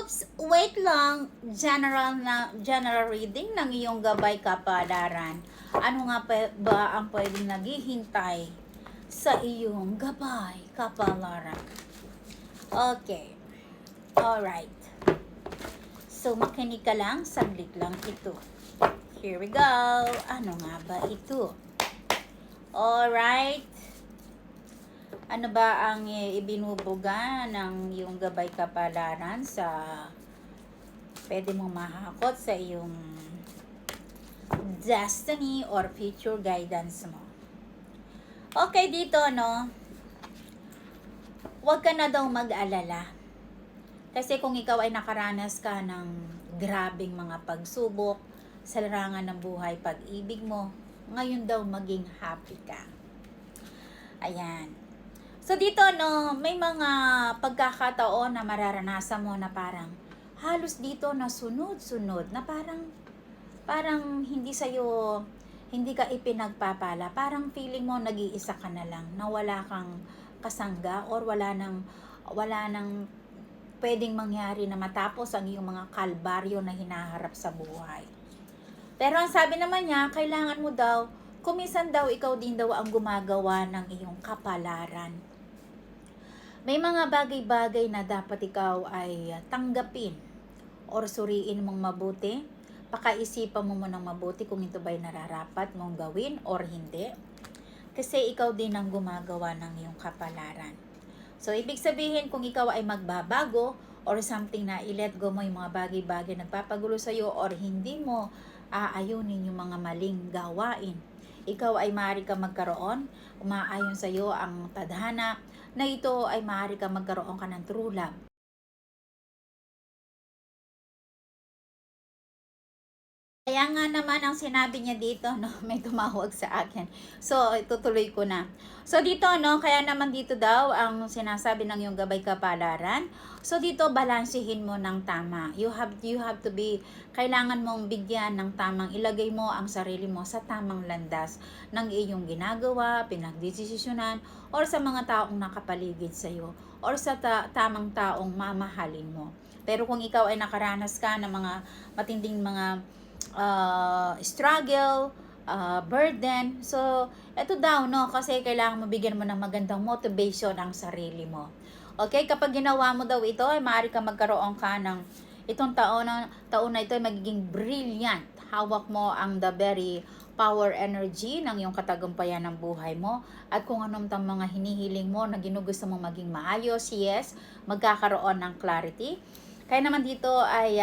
Oops, wait lang. General reading ng iyong gabay kapalaran. Ano nga ba ang pwedeng naghihintay sa iyong gabay kapalaran? Okay. Alright. So, makinig ka lang. Saglit lang ito. Here we go. Ano nga ba ito? Alright. Ano ba ang ibinubuga ng iyong gabay kapalaran sa pwede mong mahakot sa iyong destiny or future guidance mo? Okay, dito, no? Huwag ka na daw mag-alala. Kasi kung ikaw ay nakaranas ka ng grabing mga pagsubok sa larangan ng buhay, pag-ibig mo, ngayon daw maging happy ka. Ayan. So dito, no, may mga pagkakataon na mararanasan mo na parang halos dito na sunod-sunod na parang hindi ka ipinagpapala. Parang feeling mo nag-iisa ka na lang, na wala kang kasangga or wala nang pwedeng mangyari na matapos ang iyong mga kalbaryo na hinaharap sa buhay. Pero ang sabi naman niya, kailangan mo daw, kuminsan daw ikaw din daw ang gumagawa ng iyong kapalaran. May mga bagay-bagay na dapat ikaw ay tanggapin or suriin mong mabuti. Pakaisipan mo munang mabuti kung ito ba'y nararapat mong gawin or hindi. Kasi ikaw din ang gumagawa ng iyong kapalaran. So, ibig sabihin kung ikaw ay magbabago or something na i-let go mo yung mga bagay-bagay nagpapagulo sa'yo or hindi mo aayunin yung mga maling gawain, ikaw ay maaari ka magkaroon, umaayon sa'yo ang tadhana, na ito ay maaari ka magkaroon ka ng true love. Kaya nga naman ang sinabi niya dito, no, may tumawag sa akin. So, itutuloy ko na. So, dito, no, kaya naman dito daw ang sinasabi ng yung gabay kapalaran. So, dito, balansihin mo ng tama. You have to be, kailangan mong bigyan ng tamang, ilagay mo ang sarili mo sa tamang landas ng iyong ginagawa, pinagdesisyonan, or sa mga taong nakapaligid sa iyo, or sa tamang taong mamahalin mo. Pero kung ikaw ay nakaranas ka ng mga matinding mga struggle, burden. So, ito daw, no, kasi kailangan mabigyan mo ng magandang motivation ang sarili mo. Okay, kapag ginawa mo daw ito, ay maaari ka magkaroon ka ng itong taon na ito ay magiging brilliant. Hawak mo ang the very power energy ng iyong katagumpayan ng buhay mo at kung anong mga hinihiling mo na ginugusto mong maging maayos, yes, magkakaroon ng clarity. Kaya naman dito ay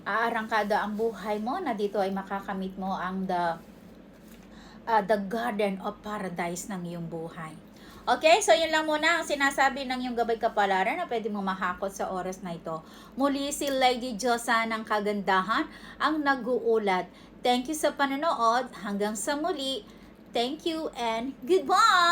aarangkada ang buhay mo na dito ay makakamit mo ang the garden of paradise ng iyong buhay. Okay, so yun lang muna ang sinasabi ng iyong gabay kapalaran na pwede mo mahakot sa oras na ito. Muli si Lady Diyosa ng Kagandahan ang nag-uulat. Thank you sa panonood. Hanggang sa muli. Thank you and goodbye!